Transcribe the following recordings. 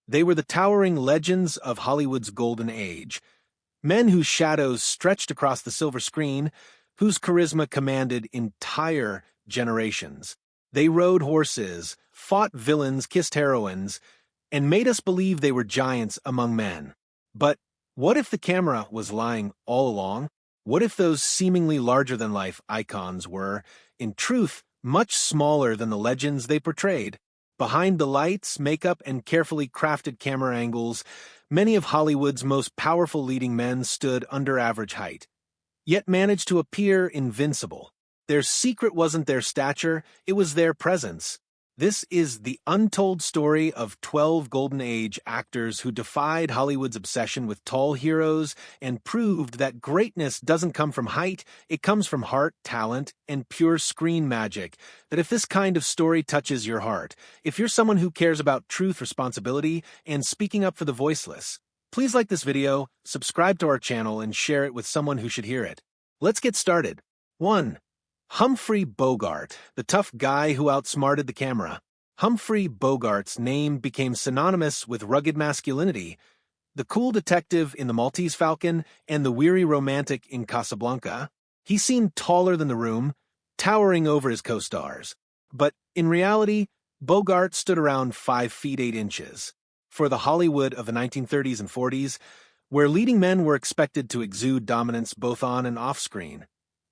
They were the towering legends of Hollywood's golden age. Men whose shadows stretched across the silver screen, whose charisma commanded entire generations. They rode horses, fought villains, kissed heroines, and made us believe they were giants among men. But what if the camera was lying all along? What if those seemingly larger-than-life icons were, in truth, much smaller than the legends they portrayed? Behind the lights, makeup, and carefully crafted camera angles, many of Hollywood's most powerful leading men stood under average height, yet managed to appear invincible. Their secret wasn't their stature, it was their presence. This is the untold story of 12 Golden Age actors who defied Hollywood's obsession with tall heroes and proved that greatness doesn't come from height, it comes from heart, talent, and pure screen magic. That if this kind of story touches your heart, if you're someone who cares about truth, responsibility, and speaking up for the voiceless, please like this video, subscribe to our channel, and share it with someone who should hear it. Let's get started. 1. Humphrey Bogart, the tough guy who outsmarted the camera. Humphrey Bogart's name became synonymous with rugged masculinity. The cool detective in The Maltese Falcon and the weary romantic in Casablanca, he seemed taller than the room, towering over his co-stars. But in reality, Bogart stood around 5 feet 8 inches. For the Hollywood of the 1930s and 40s, where leading men were expected to exude dominance both on and off screen,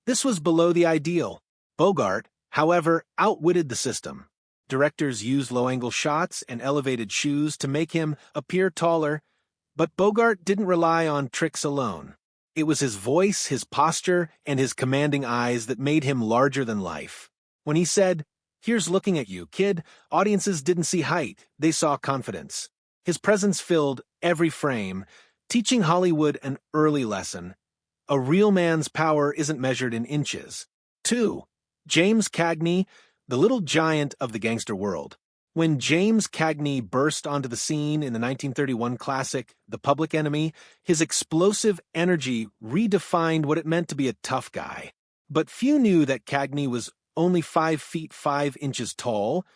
this was below the ideal. Bogart, however, outwitted the system. Directors used low-angle shots and elevated shoes to make him appear taller, but Bogart didn't rely on tricks alone. It was his voice, his posture, and his commanding eyes that made him larger than life. When he said, "Here's looking at you, kid," audiences didn't see height, they saw confidence. His presence filled every frame, teaching Hollywood an early lesson. A real man's power isn't measured in inches. 2. James Cagney, the little giant of the gangster world. When James Cagney burst onto the scene in the 1931 classic The Public Enemy, his explosive energy redefined what it meant to be a tough guy. But few knew that Cagney was only 5 feet 5 inches tall,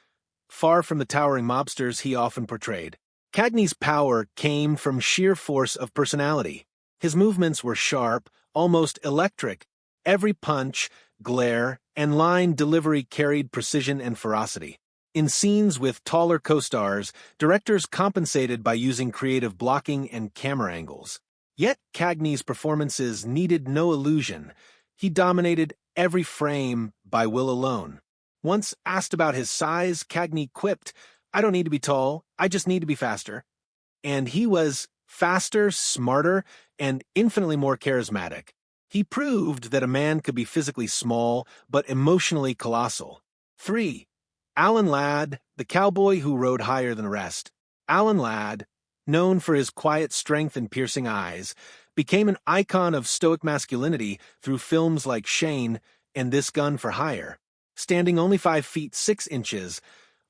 far from the towering mobsters he often portrayed. Cagney's power came from sheer force of personality. His movements were sharp, almost electric. Every punch, glare, and line delivery carried precision and ferocity. In scenes with taller co-stars, directors compensated by using creative blocking and camera angles. Yet Cagney's performances needed no illusion. He dominated every frame by will alone. Once asked about his size, Cagney quipped, "I don't need to be tall, I just need to be faster." And he was faster, smarter, and infinitely more charismatic. He proved that a man could be physically small, but emotionally colossal. 3. Alan Ladd, the cowboy who rode higher than the rest. Alan Ladd, known for his quiet strength and piercing eyes, became an icon of stoic masculinity through films like Shane and This Gun for Hire. Standing only 5 feet 6 inches,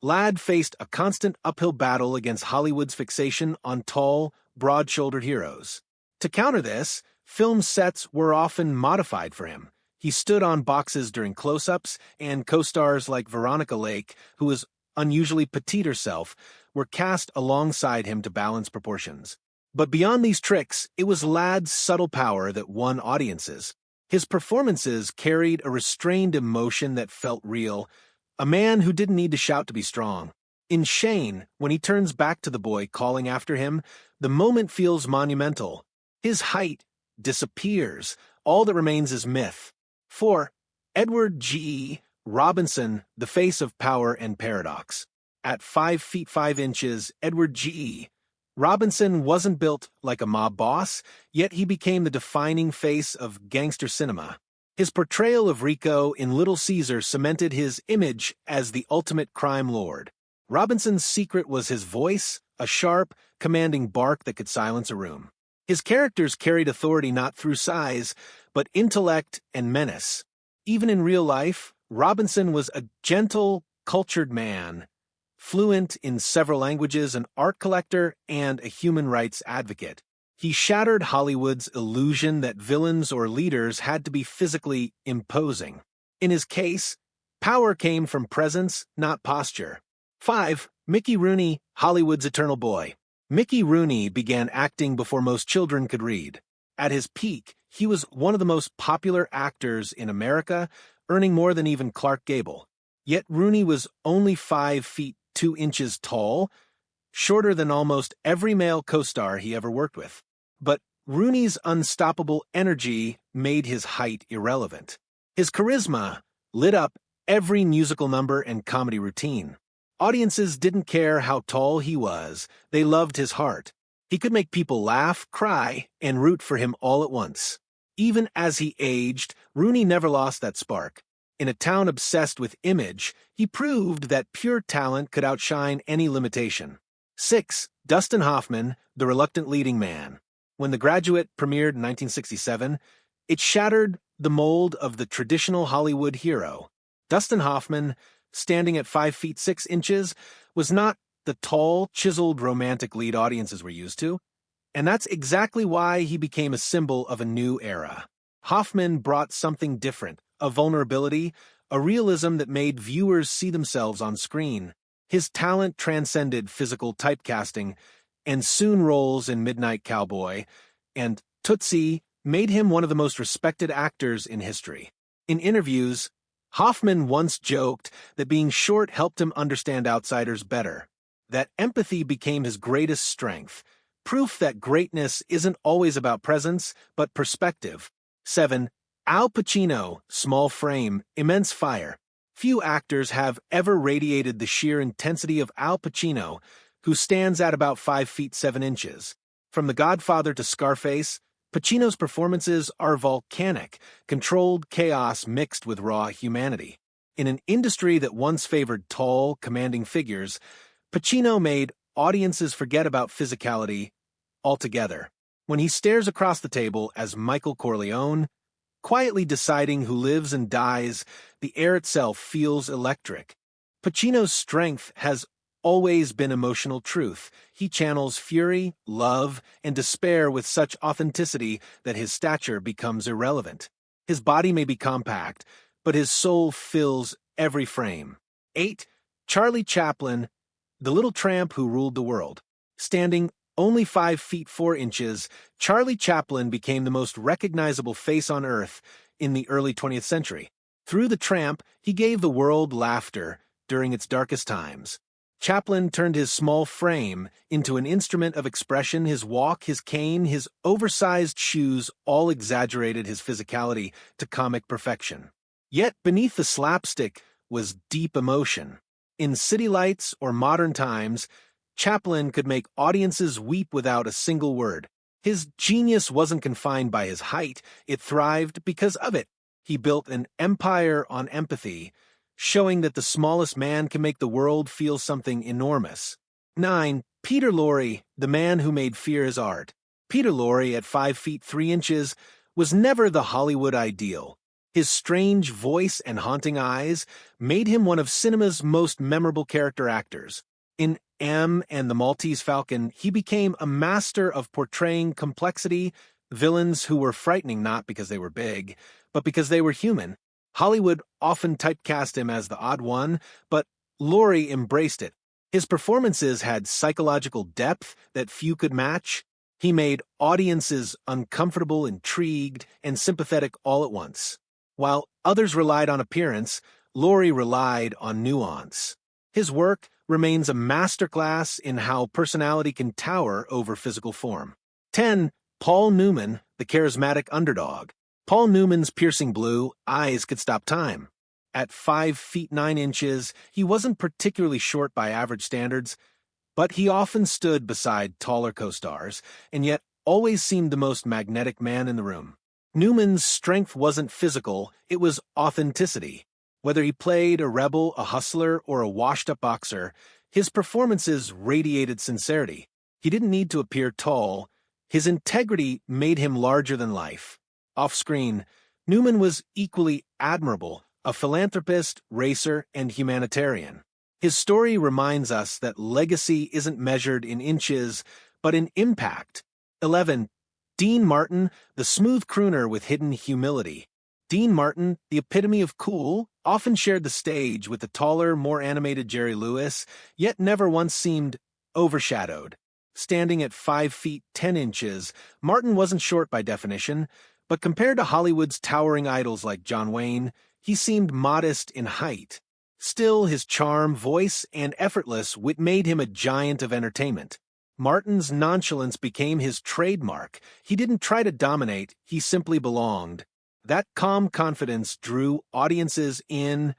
Ladd faced a constant uphill battle against Hollywood's fixation on tall, broad-shouldered heroes. To counter this, film sets were often modified for him. He stood on boxes during close-ups, and co-stars like Veronica Lake, who was unusually petite herself, were cast alongside him to balance proportions. But beyond these tricks, it was Ladd's subtle power that won audiences. His performances carried a restrained emotion that felt real, a man who didn't need to shout to be strong. In Shane, when he turns back to the boy calling after him, the moment feels monumental. His height disappears. All that remains is myth. 4. Edward G. Robinson, the face of power and paradox. At 5 feet 5 inches, Edward G. Robinson wasn't built like a mob boss, yet he became the defining face of gangster cinema. His portrayal of Rico in Little Caesar cemented his image as the ultimate crime lord. Robinson's secret was his voice, a sharp, commanding bark that could silence a room. His characters carried authority not through size, but intellect and menace. Even in real life, Robinson was a gentle, cultured man, fluent in several languages, an art collector, and a human rights advocate. He shattered Hollywood's illusion that villains or leaders had to be physically imposing. In his case, power came from presence, not posture. 5. Mickey Rooney, Hollywood's eternal boy. Mickey Rooney began acting before most children could read. At his peak, he was one of the most popular actors in America, earning more than even Clark Gable. Yet Rooney was only 5 feet 2 inches tall, shorter than almost every male co-star he ever worked with. But Rooney's unstoppable energy made his height irrelevant. His charisma lit up every musical number and comedy routine. Audiences didn't care how tall he was, they loved his heart. He could make people laugh, cry, and root for him all at once. Even as he aged, Rooney never lost that spark. In a town obsessed with image, he proved that pure talent could outshine any limitation. 6. Dustin Hoffman, the reluctant leading man. When The Graduate premiered in 1967, it shattered the mold of the traditional Hollywood hero. Dustin Hoffman, standing at 5 feet 6 inches, was not the tall, chiseled romantic lead audiences were used to, and that's exactly why he became a symbol of a new era. Hoffman brought something different, a vulnerability, a realism that made viewers see themselves on screen. His talent transcended physical typecasting, and soon roles in Midnight Cowboy and Tootsie made him one of the most respected actors in history. In interviews, Hoffman once joked that being short helped him understand outsiders better. That empathy became his greatest strength, proof that greatness isn't always about presence, but perspective. 7. Al Pacino, small frame, immense fire. Few actors have ever radiated the sheer intensity of Al Pacino, who stands at about 5 feet 7 inches. From The Godfather to Scarface, Pacino's performances are volcanic, controlled chaos mixed with raw humanity. In an industry that once favored tall, commanding figures, Pacino made audiences forget about physicality altogether. When he stares across the table as Michael Corleone, quietly deciding who lives and dies, the air itself feels electric. Pacino's strength has always been emotional truth. He channels fury, love, and despair with such authenticity that his stature becomes irrelevant. His body may be compact, but his soul fills every frame. 8. Charlie Chaplin, the little tramp who ruled the world. Standing only 5 feet 4 inches, Charlie Chaplin became the most recognizable face on Earth in the early 20th century. Through The Tramp, he gave the world laughter during its darkest times. Chaplin turned his small frame into an instrument of expression. His walk, his cane, his oversized shoes all exaggerated his physicality to comic perfection. Yet beneath the slapstick was deep emotion. In City Lights or Modern Times, Chaplin could make audiences weep without a single word. His genius wasn't confined by his height, it thrived because of it. He built an empire on empathy, showing that the smallest man can make the world feel something enormous. 9. Peter Lorre, the man who made fear his art. Peter Lorre, at 5 feet 3 inches, was never the Hollywood ideal. His strange voice and haunting eyes made him one of cinema's most memorable character actors. In M and the Maltese Falcon, he became a master of portraying complexity, villains who were frightening not because they were big, but because they were human. Hollywood often typecast him as the odd one, but Lorre embraced it. His performances had psychological depth that few could match. He made audiences uncomfortable, intrigued, and sympathetic all at once. While others relied on appearance, Lorre relied on nuance. His work remains a masterclass in how personality can tower over physical form. 10. Paul Newman, the charismatic underdog. Paul Newman's piercing blue eyes could stop time. At 5 feet 9 inches, he wasn't particularly short by average standards, but he often stood beside taller co-stars, and yet always seemed the most magnetic man in the room. Newman's strength wasn't physical, it was authenticity. Whether he played a rebel, a hustler, or a washed-up boxer, his performances radiated sincerity. He didn't need to appear tall. His integrity made him larger than life. Off-screen, Newman was equally admirable, a philanthropist, racer, and humanitarian. His story reminds us that legacy isn't measured in inches, but in impact. 11. Dean Martin, the smooth crooner with hidden humility. Dean Martin, the epitome of cool, often shared the stage with the taller, more animated Jerry Lewis, yet never once seemed overshadowed. Standing at 5 feet 10 inches, Martin wasn't short by definition, but compared to Hollywood's towering idols like John Wayne, he seemed modest in height. Still, his charm, voice, and effortless wit made him a giant of entertainment. Martin's nonchalance became his trademark. He didn't try to dominate, he simply belonged. That calm confidence drew audiences in,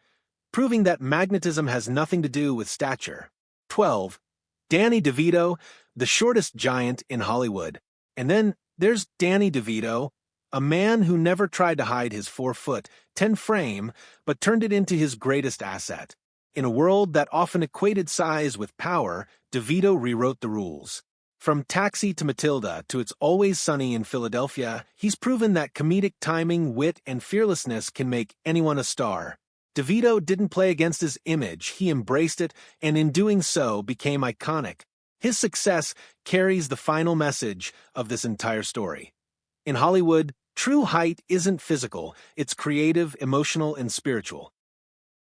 proving that magnetism has nothing to do with stature. 12. Danny DeVito, the shortest giant in Hollywood. And then there's Danny DeVito, a man who never tried to hide his 4 foot, 10 frame, but turned it into his greatest asset. In a world that often equated size with power, DeVito rewrote the rules. From Taxi to Matilda to It's Always Sunny in Philadelphia, he's proven that comedic timing, wit, and fearlessness can make anyone a star. DeVito didn't play against his image, he embraced it, and in doing so became iconic. His success carries the final message of this entire story. In Hollywood, true height isn't physical, it's creative, emotional, and spiritual.